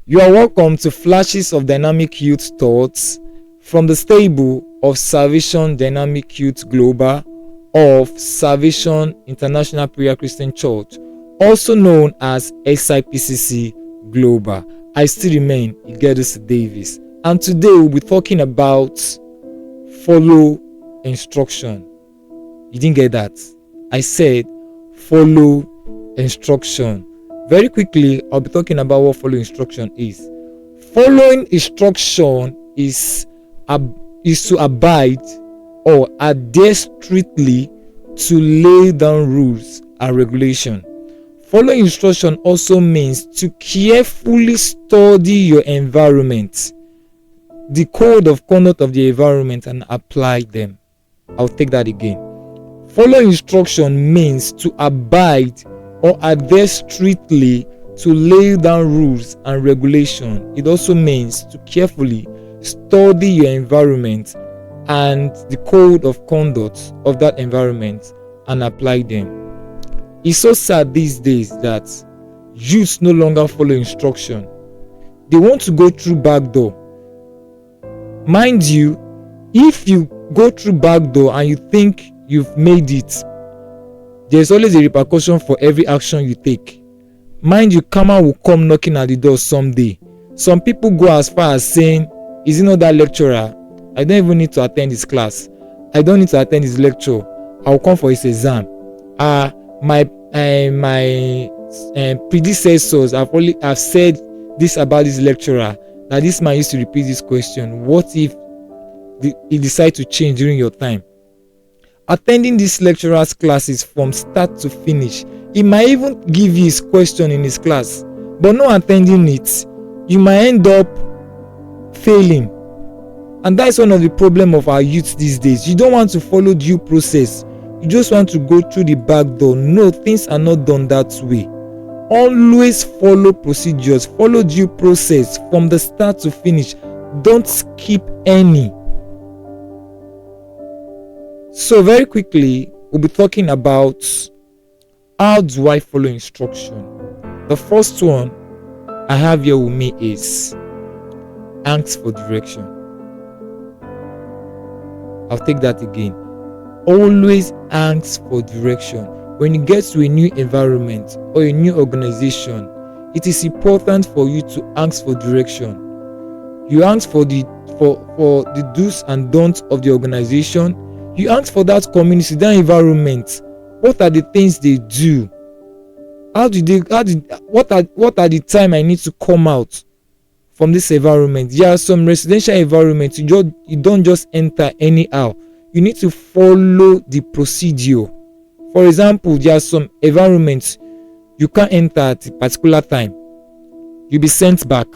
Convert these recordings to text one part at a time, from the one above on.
You are welcome to Flashes of Dynamic Youth Thoughts from the stable of Salvation Dynamic Youth Global of Salvation International Prayer Christian Church, also known as SIPCC Global. I still remain Ighedosa Davies, and today we'll be talking about follow instruction. You didn't get that? I said follow instruction. Very quickly, I'll be talking about what follow instruction is. Following instruction is to abide or adhere strictly to lay down rules and regulation. Following instruction also means to carefully study your environment, the code of conduct of the environment, and apply them. I'll take that again. Following instruction means to abide or adhere strictly to lay down rules and regulation. It also means to carefully study your environment and the code of conduct of that environment and apply them. It's so sad these days that youths no longer follow instruction. They want to go through back door. Mind you, if you go through back door and you think you've made it, there's always a repercussion for every action you take. Mind you, karma will come knocking at the door someday. Some people go as far as saying, is it not that lecturer? I don't even need to attend his class. I don't need to attend his lecture. I'll come for his exam. My predecessors have said this about this lecturer, that this man used to repeat this question. What if he decides to change during your time? Attending this lecturer's classes from start to finish, he might even give you his question in his class, but not attending it, you might end up failing. And that's one of the problem of our youth these days. You don't want to follow due process. You just want to go through the back door. No, things are not done that way. Always follow procedures, follow due process from the start to finish. Don't skip any. So very quickly, we'll be talking about how do I follow instruction. The first one I have here with me is ask for direction. I'll take that again. Always ask for direction. When you get to a new environment or a new organization, it is important for you to ask for direction. You ask for the do's and don'ts of the organization. You ask for that community, that environment. What are the things they do? What are the time I need to come out from this environment? There are some residential environments you don't just enter anyhow. You need to follow the procedure. For example, there are some environments you can't enter at a particular time. You'll be sent back.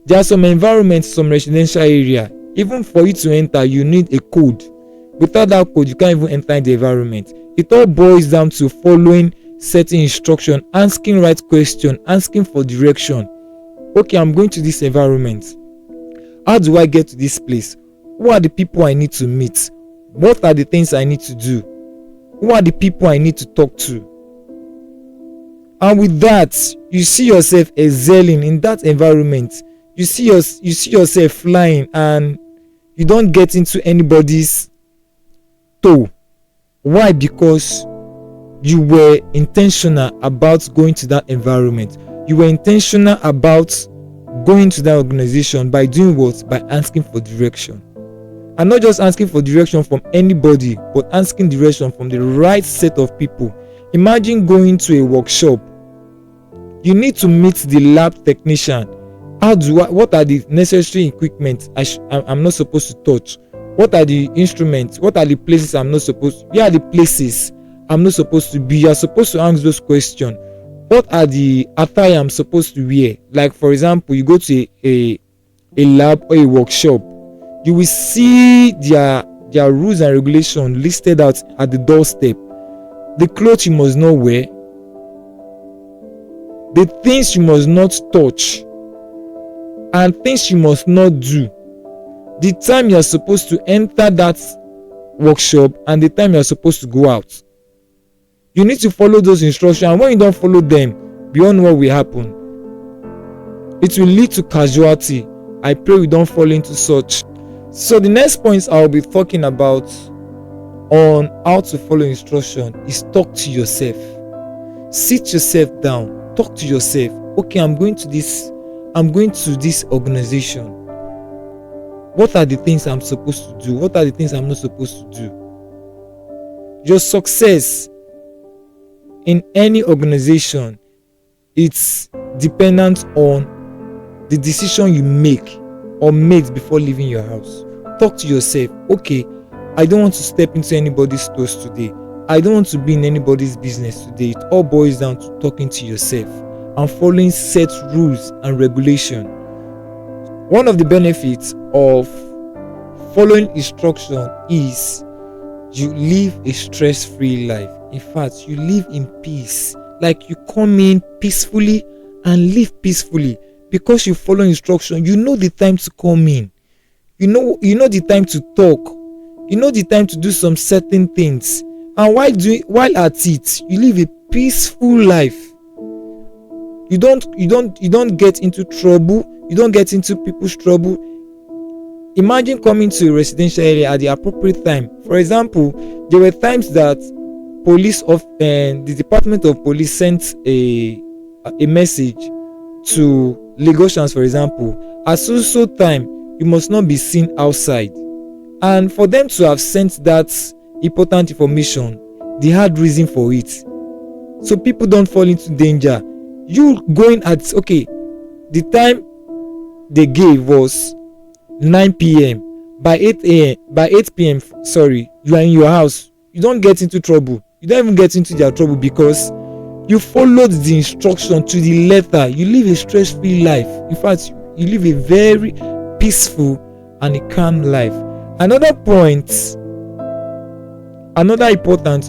There are some environments, some residential area, even for you to enter, you need a code. Without that code, you can't even enter the environment. It all boils down to following certain instruction, asking right question, asking for direction. Okay, I'm going to this environment. How do I get to this place? Who are the people I need to meet? What are the things I need to do? Who are the people I need to talk to? And with that, you see yourself excelling in that environment. You see yourself flying, and you don't get into anybody's toe. Why? Because you were intentional about going to that environment. You were intentional about going to that organization by doing what? By asking for direction. And not just asking for direction from anybody, but asking direction from the right set of people. Imagine going to a workshop. You need to meet the lab technician. What are the necessary equipment I'm not supposed to touch? What are the instruments? What are the places I'm not supposed to? Where are the places I'm not supposed to be? You are supposed to ask those questions. What are the attire I'm supposed to wear? Like, for example, you go to a lab or a workshop, you will see their rules and regulations listed out at the doorstep. The clothes you must not wear, the things you must not touch, and things you must not do. The time you are supposed to enter that workshop and the time you are supposed to go out. You need to follow those instructions, and when you don't follow them, beyond what will happen, It will lead to casualty. I pray we don't fall into such. So the next points I'll be talking about on how to follow instruction is talk to yourself. Sit yourself down, talk to yourself. Okay, I'm going to this organization. What are the things I'm supposed to do? What are the things I'm not supposed to do? Your success in any organization, it's dependent on the decision you make or made before leaving your house. Talk to yourself. Okay, I don't want to step into anybody's toes today. I don't want to be in anybody's business today. It all boils down to talking to yourself and following set rules and regulation. One of the benefits of following instruction is you live a stress-free life. In fact, you live in peace. Like you come in peacefully and live peacefully because you follow instruction. You know the time to come in. You know the time to talk. You know the time to do some certain things. And while at it, you live a peaceful life. You don't get into trouble. You don't get into people's trouble. Imagine coming to a residential area at the appropriate time. For example, there were times that the Department of Police sent a message to Lagosians, for example, at so time you must not be seen outside. And for them to have sent that important information, they had reason for it. So people don't fall into danger. You going at the time they gave was 9 p.m. By 8 p.m. You are in your house. You don't get into trouble. You don't even get into their trouble because you followed the instruction to the letter. You live a stress-free life. In fact, you live a very peaceful and a calm life. Another importance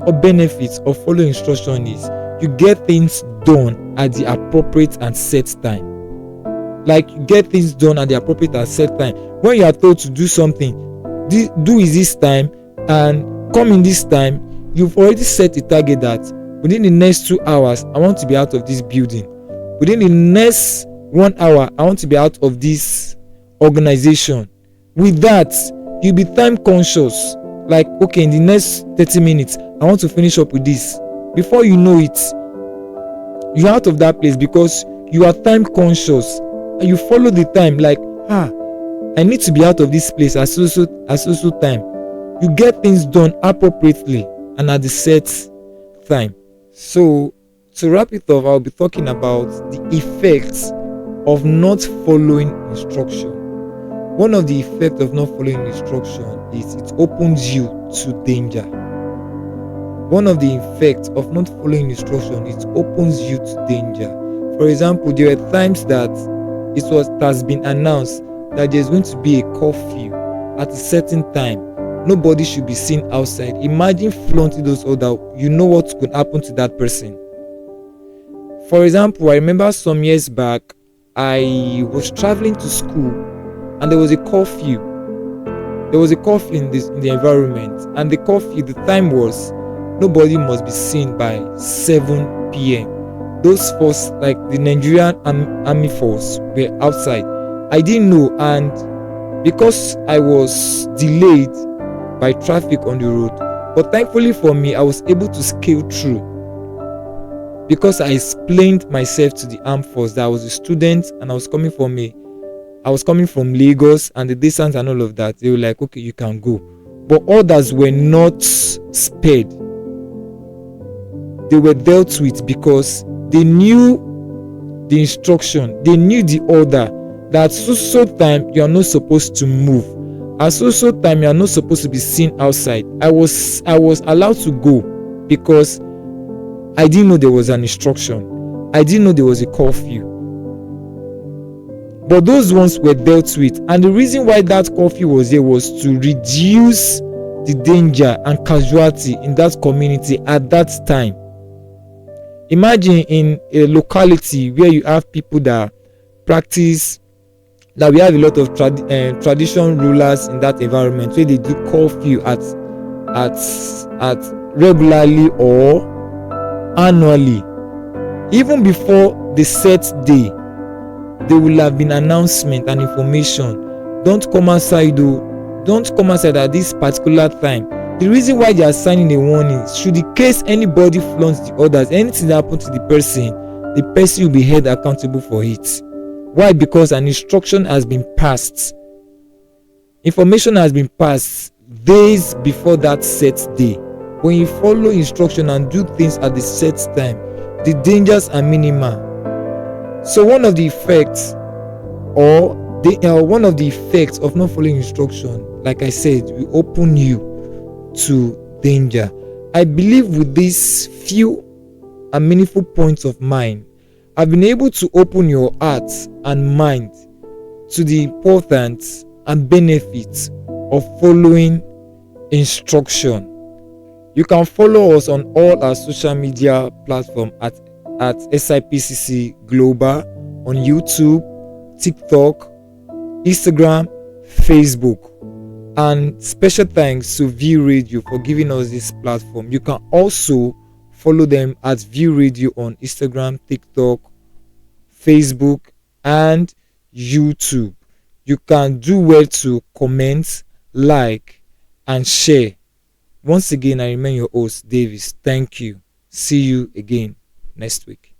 or benefit of following instruction is you get things done at the appropriate and set time. Like you get things done at the appropriate and set time. When you are told to do something, do is this time and come in this time, you've already set a target that within the next 2 hours, I want to be out of this building. Within the next 1 hour, I want to be out of this organization. With that, you'll be time conscious. Like, okay, in the next 30 minutes, I want to finish up with this. Before you know it, you're out of that place because you are time conscious and you follow the time. Like, I need to be out of this place at so time. You get things done appropriately and at the set time. So to wrap it up, I'll be talking about the effects of not following instruction. One of the effects of not following instruction is it opens you to danger. One of the effects of not following instruction is it opens you to danger. For example, there were times that it has been announced that there's going to be a curfew at a certain time. Nobody should be seen outside. Imagine flaunting those orders. You know what could happen to that person. For example, I remember some years back, I was traveling to school and there was a curfew. There was a curfew in the environment, and the curfew, the time was nobody must be seen by 7 p.m. Those force, like the Nigerian army force, were outside. I didn't know, and because I was delayed by traffic on the road, but thankfully for me, I was able to scale through because I explained myself to the armed force that I was a student and I was coming from Lagos and the distance and all of that. They were like, okay, you can go. But others were not spared. They were dealt with because they knew the instruction, they knew the order that so time you are not supposed to move. At so time you are not supposed to be seen outside. I was allowed to go because I didn't know there was an instruction. I didn't know there was a curfew. But those ones were dealt with, and the reason why that curfew was there was to reduce the danger and casualty in that community at that time. Imagine in a locality where you have people that practice, that we have a lot of tradition rulers in that environment where they do curfew at regularly or annually, even before the set day. there will have been announcement and information. Don't come outside though. Don't come outside at this particular time. The reason why they are signing a warning, should the case anybody flaunts the orders, anything that happen to the person will be held accountable for it. Why? Because an instruction has been passed. Information has been passed days before that set day. When you follow instruction and do things at the set time, the dangers are minimal. So one of the effects of not following instruction, like I said, will open you to danger. I believe with these few and meaningful points of mine, I've been able to open your heart and mind to the importance and benefits of following instruction. You can follow us on all our social media platforms at SIPCC Global on YouTube, TikTok, Instagram, Facebook. And special thanks to View Radio for giving us this platform. You can also follow them at View Radio on Instagram, TikTok, Facebook, and YouTube. You can do well to comment, like, and share. Once again, I remain your host, Davies. Thank you. See you again next week.